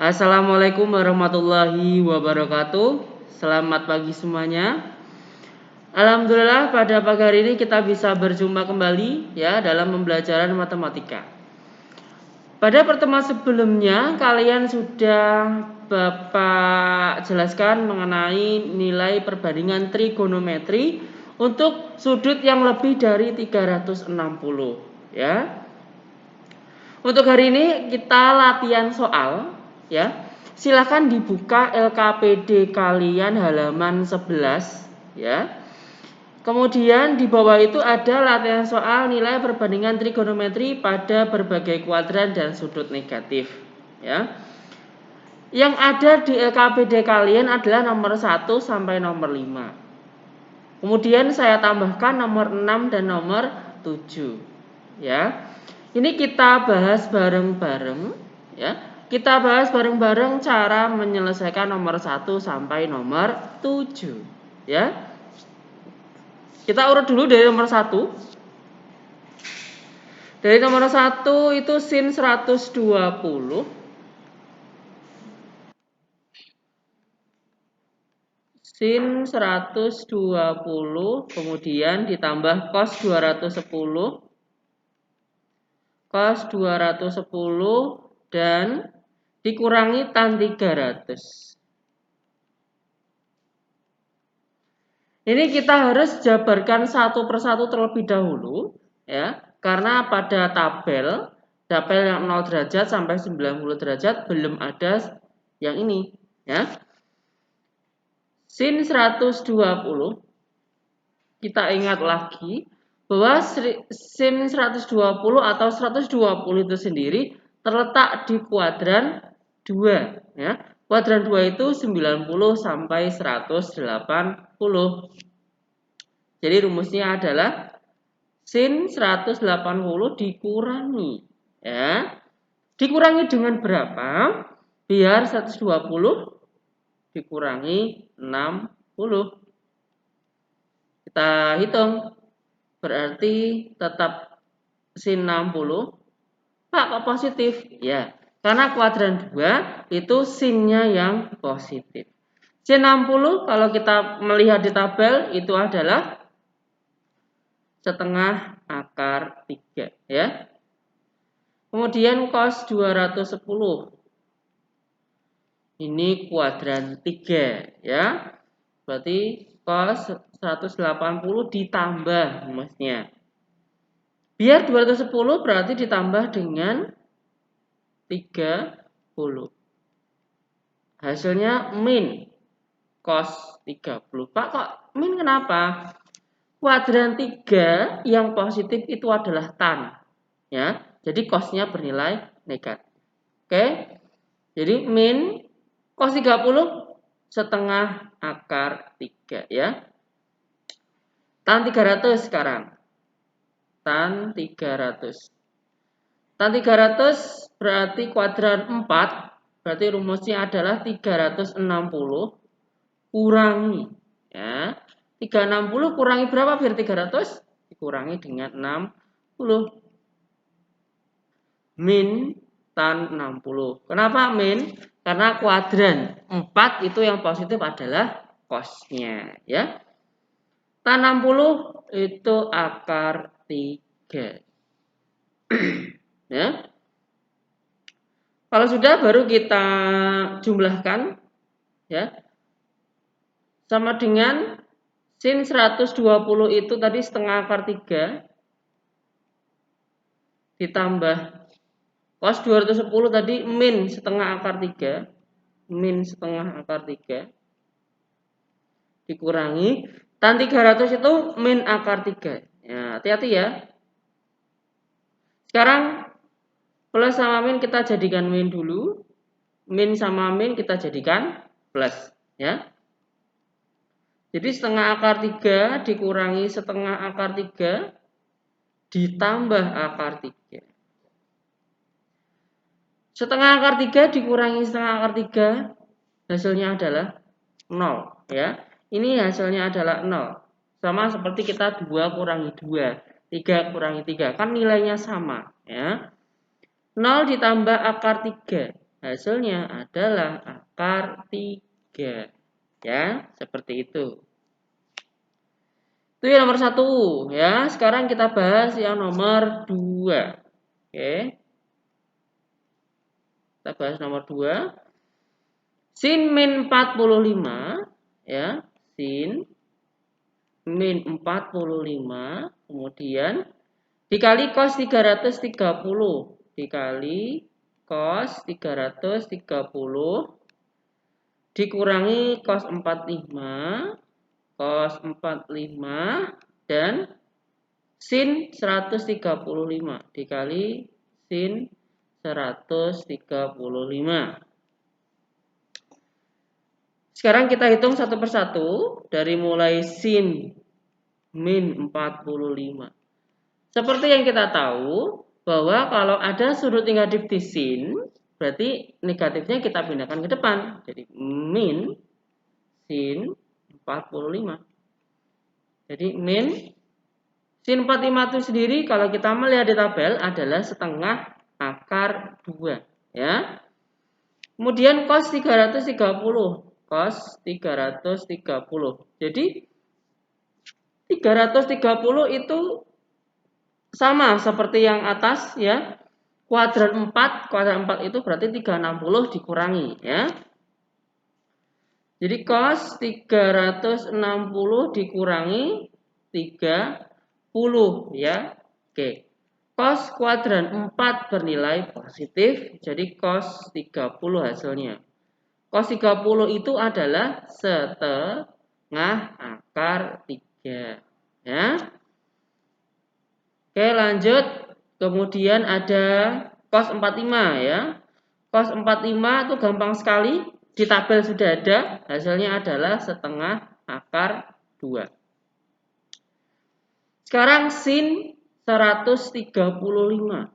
Assalamualaikum warahmatullahi wabarakatuh. Selamat pagi semuanya. Alhamdulillah pada pagi hari ini kita bisa berjumpa kembali ya dalam pembelajaran matematika. Pada pertemuan sebelumnya kalian sudah Bapak jelaskan mengenai nilai perbandingan trigonometri untuk sudut yang lebih dari 360 ya. Untuk hari ini kita latihan soal ya. Silakan dibuka LKPD kalian halaman 11 ya. Kemudian di bawah itu ada latihan soal nilai perbandingan trigonometri pada berbagai kuadran dan sudut negatif ya. Yang ada di LKPD kalian adalah nomor 1 sampai nomor 5. Kemudian saya tambahkan nomor 6 dan nomor 7 ya. Ini kita bahas bareng-bareng ya. Kita bahas bareng-bareng cara menyelesaikan nomor 1 sampai nomor 7 ya. Kita urut dulu dari nomor 1. Dari nomor 1 itu sin 120. Sin 120 kemudian ditambah cos 210. Cos 210 dan dikurangi tan 300. Ini kita harus jabarkan satu persatu terlebih dahulu ya, karena pada tabel yang 0 derajat sampai 90 derajat belum ada yang ini ya. Sin 120 kita ingat lagi bahwa sin 120 atau 120 itu sendiri terletak di kuadran 2 ya. Kuadran 2 itu 90 sampai 180. Jadi rumusnya adalah sin 180 dikurangi ya. Dikurangi dengan berapa? Biar 120 dikurangi 60. Kita hitung. Berarti tetap sin 60. Pak, kok positif? Ya, karena kuadran 2 itu sinnya yang positif. Sin 60 kalau kita melihat di tabel itu adalah setengah akar 3 ya. Kemudian cos 210. Ini kuadran 3 ya. Berarti cos 180 ditambah rumusnya. Biar 210 berarti ditambah dengan 30. Hasilnya min cos 30. Pak, kok min kenapa? Kuadran 3 yang positif itu adalah tan ya. Jadi cosnya bernilai negatif. Oke. Jadi min cos 30 setengah akar 3 ya. Tan 300 sekarang. Tan 300. Tan 300 berarti kuadran 4. Berarti rumusnya adalah 360 kurangi ya. 360 kurangi berapa biar 300? Dikurangi dengan 60. Min tan 60. Kenapa min? Karena kuadran 4 itu yang positif adalah cosnya ya. Tan 60 itu akar 3. Ya. Kalau sudah baru kita jumlahkan ya. Sama dengan sin 120 itu tadi setengah akar 3 ditambah cos 210 tadi min setengah akar 3. Min setengah akar 3 dikurangi tan 300 itu min akar 3. Ya, hati-hati ya. Sekarang plus sama min kita jadikan min dulu. Min sama min kita jadikan plus ya. Jadi setengah akar 3 dikurangi setengah akar 3 ditambah akar 3. Setengah akar 3 dikurangi setengah akar 3 hasilnya adalah 0 ya. Ini hasilnya adalah 0. Sama seperti kita 2 kurangi 2, 3 kurangi 3 kan nilainya sama ya. 0 ditambah akar 3 hasilnya adalah akar 3. Ya, seperti itu. Itu yang nomor 1 ya. Sekarang kita bahas yang nomor 2. Oke. Kita bahas nomor 2. Sin min 45 ya. Sin min 45 kemudian dikali cos 330 dikali cos 330 dikurangi cos 45 cos 45 dan sin 135 dikali sin 135. Sekarang kita hitung satu persatu dari mulai sin min 45. Seperti yang kita tahu bahwa kalau ada sudut negatif di sin, berarti negatifnya kita pindahkan ke depan. Jadi min sin 45. Jadi min sin 45 itu sendiri kalau kita melihat di tabel adalah setengah akar 2. Ya. Kemudian cos 330. Cos 330. Jadi 330 itu sama seperti yang atas ya. Kuadran 4 itu berarti 360 dikurangi ya. Jadi cos 360 dikurangi 30 ya. Oke. Cos kuadran 4 bernilai positif, jadi cos 30 hasilnya. Cos 30 itu adalah setengah akar 3 ya. Oke, lanjut. Kemudian ada cos 45 ya. Cos 45 itu gampang sekali. Di tabel sudah ada. Hasilnya adalah setengah akar 2. Sekarang sin 135.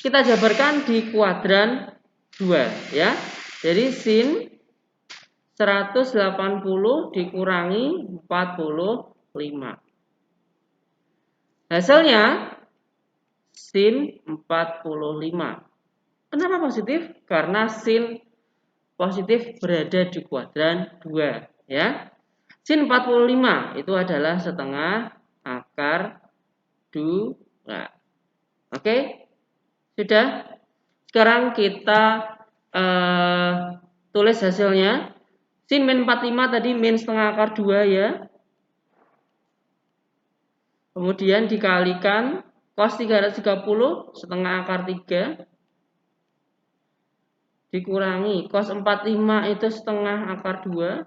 Kita jabarkan di kuadran 2 ya. Jadi sin 180 dikurangi 45. Hasilnya sin 45. Kenapa positif? Karena sin positif berada di kuadran 2 ya. Sin 45 itu adalah setengah akar 2. Oke? Sudah? Sekarang kita tulis hasilnya. Sin min 45 tadi min setengah akar 2 ya. Kemudian dikalikan cos 330 setengah akar 3 dikurangi cos 45 itu setengah akar 2.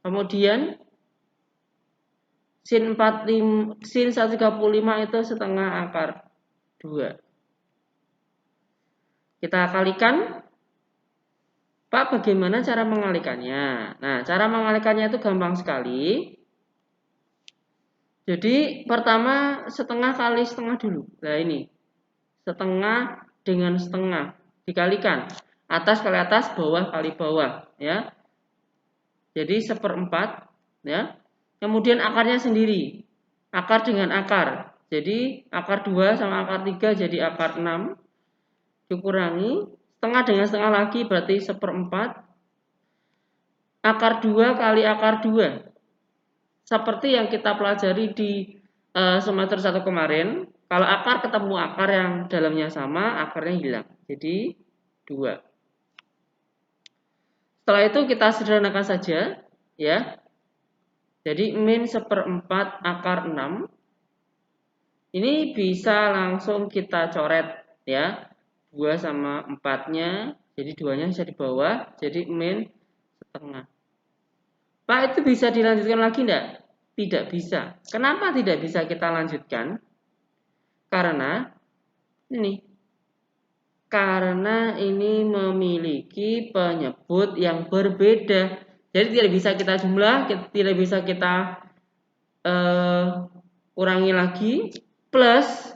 Kemudian sin 135 itu setengah akar 2. Kita kalikan. Pak, bagaimana cara mengalikannya? Nah, cara mengalikannya itu gampang sekali. Jadi pertama setengah kali setengah dulu. Nah ini setengah dengan setengah dikalikan atas kali atas, bawah kali bawah ya. Jadi 1/4 ya. Kemudian akarnya sendiri. Akar dengan akar. Jadi akar 2 sama akar 3 jadi akar 6 dikurangi setengah dengan setengah lagi berarti 1/4. Akar 2 kali akar 2. Seperti yang kita pelajari di semester 1 kemarin, kalau akar ketemu akar yang dalamnya sama, akarnya hilang. Jadi 2. Setelah itu kita sederhanakan saja, ya. Jadi min 1/4 akar 6. Ini bisa langsung kita coret, ya. 2 sama 4-nya, jadi 2-nya bisa di bawah, jadi min setengah. Pak, itu bisa dilanjutkan lagi enggak? Tidak bisa. Kenapa tidak bisa kita lanjutkan? Karena ini memiliki penyebut yang berbeda. Jadi tidak bisa kita jumlah, tidak bisa kita kurangi lagi. Plus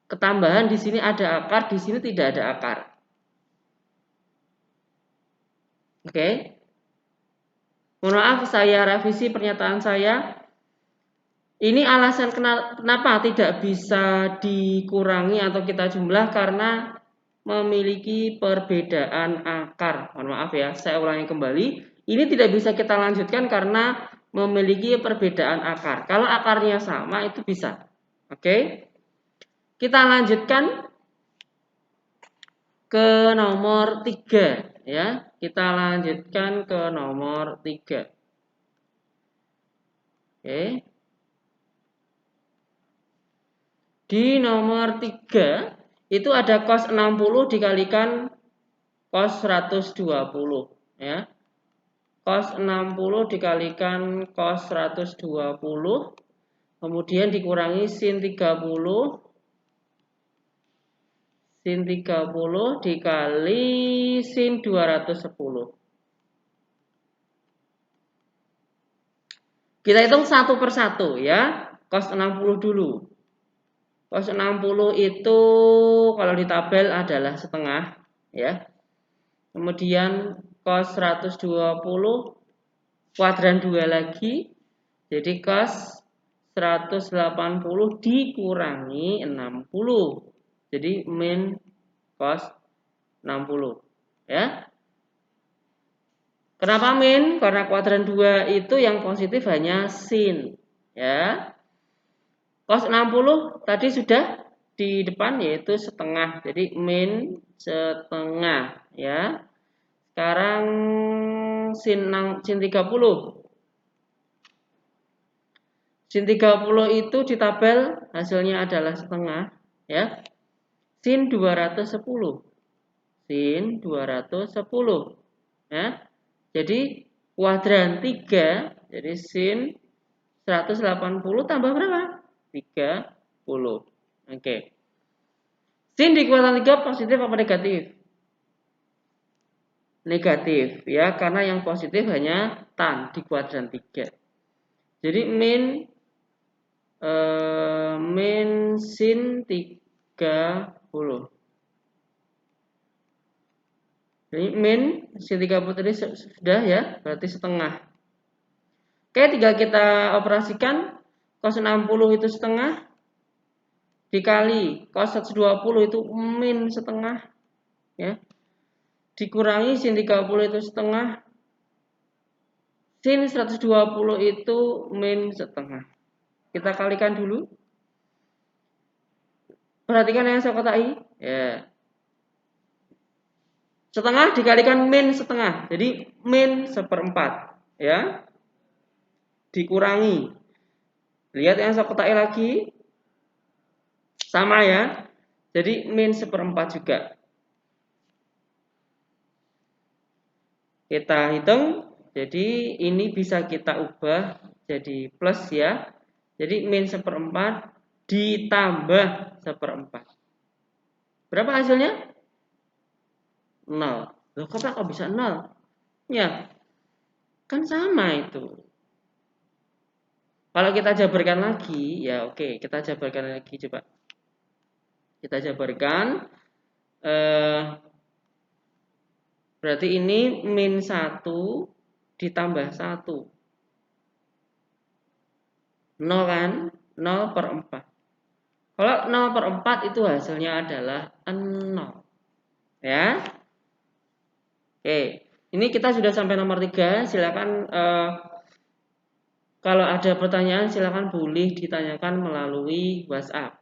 ketambahan di sini ada akar, di sini tidak ada akar. Oke. Mohon maaf, saya revisi pernyataan saya. Ini alasan kenapa tidak bisa dikurangi atau kita jumlah karena memiliki perbedaan akar. Mohon maaf ya, saya ulangi kembali. Ini tidak bisa kita lanjutkan karena memiliki perbedaan akar. Kalau akarnya sama itu bisa. Oke. Kita lanjutkan ke nomor 3 ya. Kita lanjutkan ke nomor 3. Oke. Di nomor 3 itu ada cos 60 dikalikan cos 120 ya. Cos 60 dikalikan cos 120 kemudian dikurangi sin 30 dikali sin 210. Kita hitung satu persatu ya. Cos 60 dulu. Cos 60 itu kalau di tabel adalah setengah ya. Kemudian cos 120 kuadran 2 lagi. Jadi cos 180 dikurangi 60. Jadi min cos 60 ya. Kenapa min? Karena kuadran 2 itu yang positif hanya sin ya. Cos 60 tadi sudah di depan yaitu setengah. Jadi min setengah ya. Sekarang sin 30. Sin 30 itu di tabel hasilnya adalah setengah ya. Sin 210. Sin 210 ya. Jadi kuadran 3 jadi sin 180 tambah berapa? 30. Oke. Sin di kuadran 3 positif apa negatif? Negatif ya, karena yang positif hanya tan di kuadran 3. Jadi min sin 30. Jadi min sin 30 tadi sudah ya, berarti setengah. Oke, tinggal kita operasikan. Cos 60 itu setengah dikali cos 120 itu min setengah ya. Dikurangi sin 30 itu setengah. Sin 120 itu min setengah. Kita kalikan dulu. Perhatikan yang saya kotai ya. Setengah dikalikan min setengah. Jadi min 1/4 ya. Dikurangi. Lihat yang saya kotai lagi. Sama ya. Jadi min 1/4 juga. Kita hitung. Jadi ini bisa kita ubah jadi plus ya. Jadi min 1/4 ditambah 1/4. Berapa hasilnya? 0. Loh kok bisa 0? Ya. Kan sama itu. Kalau kita jabarkan lagi, ya oke, kita jabarkan lagi coba. Kita jabarkan berarti ini min 1 ditambah 1. 0 kan? 0/4. Kalau 0/4 itu hasilnya adalah 0. Ya. Oke. Ini kita sudah sampai nomor 3. Silakan kalau ada pertanyaan silakan boleh ditanyakan melalui WhatsApp.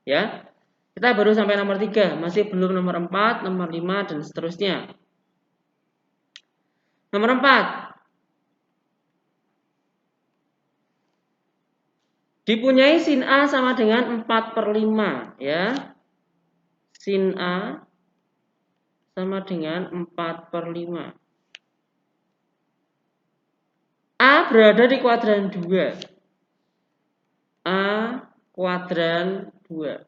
Ya. Kita baru sampai nomor 3, masih belum nomor 4, nomor 5 dan seterusnya. Nomor 4. Dipunyai sin A sama dengan 4/5 ya. Sin A sama dengan 4/5. A berada di kuadran 2. A kuadran 2.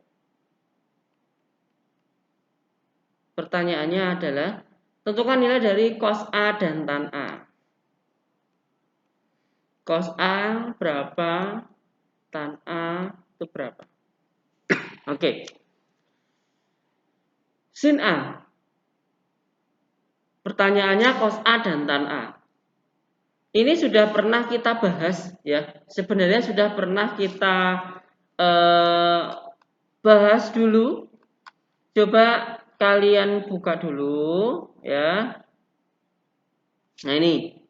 Pertanyaannya adalah, tentukan nilai dari cos A dan tan A. Cos A berapa, tan A itu berapa? Oke. Sin A. Pertanyaannya cos A dan tan A. Ini sudah pernah kita bahas ya. Sebenarnya sudah pernah kita bahas dulu. Coba kalian buka dulu ya. Nah ini.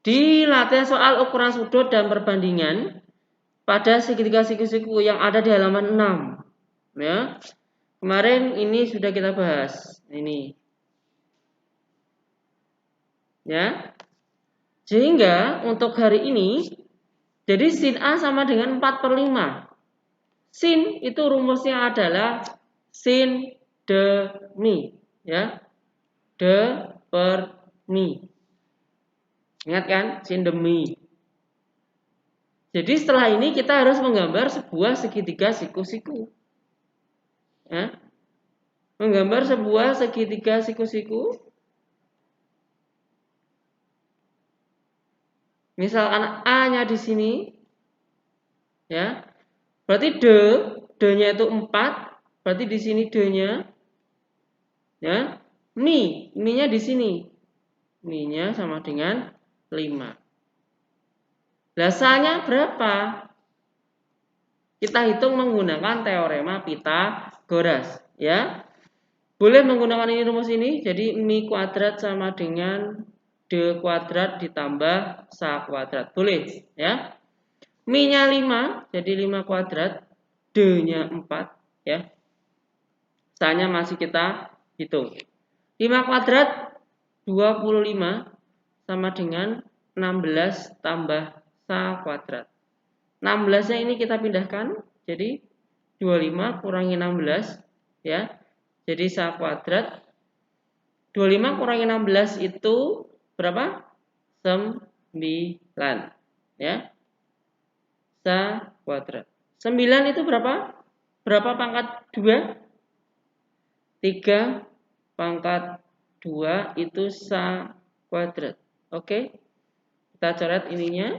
Di latihan soal ukuran sudut dan perbandingan pada segitiga siku-siku yang ada di halaman 6 ya. Kemarin ini sudah kita bahas. Ini. Ya. Sehingga untuk hari ini jadi sin A sama dengan 4/5. Sin itu rumusnya adalah sin demi ya. De per mi. Ingat kan? Sin demi. Jadi setelah ini kita harus menggambar sebuah segitiga siku-siku. Ya. Menggambar sebuah segitiga siku-siku. Misalkan A-nya di sini. Ya. Berarti D-nya itu 4, berarti di sini D-nya ya. Mi-nya di sini. Mi-nya sama dengan 5. Lasanya berapa? Kita hitung menggunakan teorema Pythagoras ya. Boleh menggunakan ini rumus ini. Jadi mi kuadrat sama dengan d kuadrat ditambah sa kuadrat. Boleh ya. Mi-nya 5, jadi 5 kuadrat. D-nya 4 ya. Sa-nya masih kita hitung. 5 kuadrat 25 sama dengan 16 tambah sa kuadrat. 16-nya ini kita pindahkan. Jadi 25 kurangi 16 ya. Jadi sa kuadrat 25 kurangi 16 itu berapa? 9 ya. Sa kuadrat. 9 itu berapa? Berapa pangkat 2? 3 pangkat 2 itu sa kuadrat. Oke. Kita coret ininya.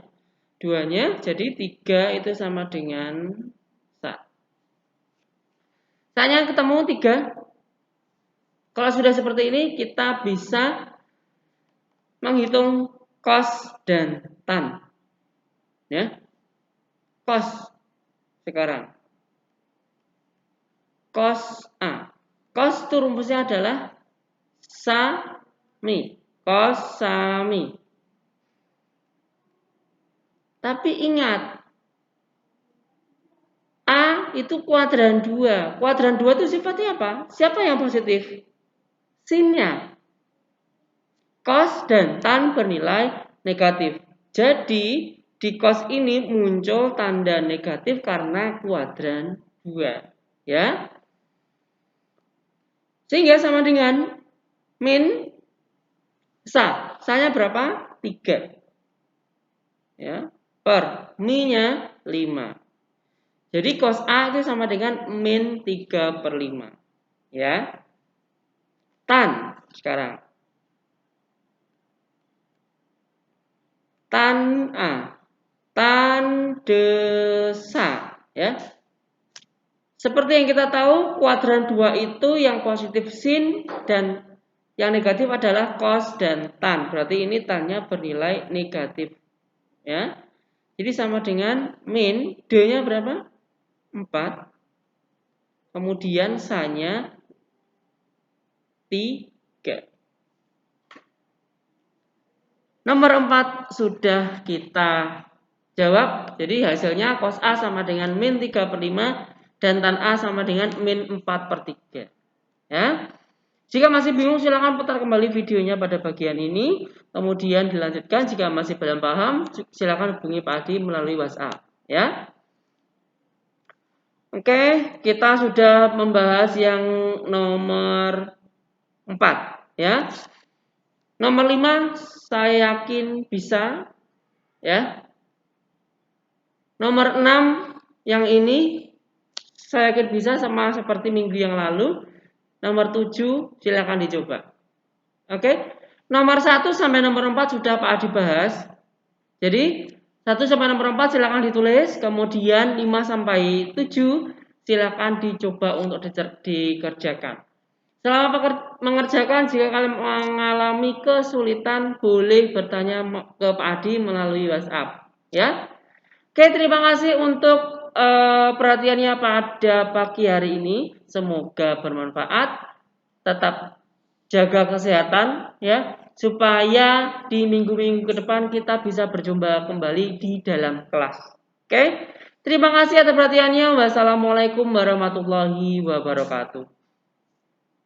2-nya. Jadi 3 itu sama dengan sa. Sa-nya ketemu 3. Kalau sudah seperti ini, kita bisa menghitung cos dan tan. Ya. Cos sekarang. Cos A. Cos itu rumusnya adalah sami. Cos sami. Tapi ingat, A itu kuadran 2. Kuadran 2 itu sifatnya apa? Siapa yang positif? Sinnya. Cos dan tan bernilai negatif. Jadi, di cos ini muncul tanda negatif karena kuadran 2. Ya. Sehingga sama dengan min sa. Sa-nya berapa? 3. Ya. Per mi-nya 5. Jadi cos A itu sama dengan min 3/5. Ya. Tan sekarang. Tan A. Tan desa. Ya. Seperti yang kita tahu, kuadran 2 itu yang positif sin dan yang negatif adalah cos dan tan. Berarti ini tan-nya bernilai negatif. Ya. Jadi sama dengan min, D-nya berapa? 4. Kemudian sa-nya 3. Nomor 4 sudah kita jawab. Jadi hasilnya cos A sama dengan min 3/5 dan tan A sama dengan min 4/3. Ya. Jika masih bingung silakan putar kembali videonya pada bagian ini. Kemudian dilanjutkan. Jika masih belum paham silakan hubungi Pak Adi melalui WhatsApp. Ya. Oke, kita sudah membahas yang nomor 4. Ya. Nomor 5 saya yakin bisa. Ya. Nomor 6 yang ini saya yakin bisa sama seperti minggu yang lalu. Nomor 7 silakan dicoba. Oke. Nomor 1 sampai nomor 4 sudah Pak Adi bahas. Jadi 1 sampai nomor 4 silakan ditulis. Kemudian 5 sampai 7 silakan dicoba untuk dikerjakan. Selama mengerjakan, jika kalian mengalami kesulitan, boleh bertanya ke Pak Adi melalui WhatsApp. Ya. Oke, terima kasih untuk perhatiannya pada pagi hari ini. Semoga bermanfaat. Tetap jaga kesehatan ya, supaya di minggu-minggu ke depan kita bisa berjumpa kembali di dalam kelas. Oke? Terima kasih atas perhatiannya. Wassalamualaikum warahmatullahi wabarakatuh.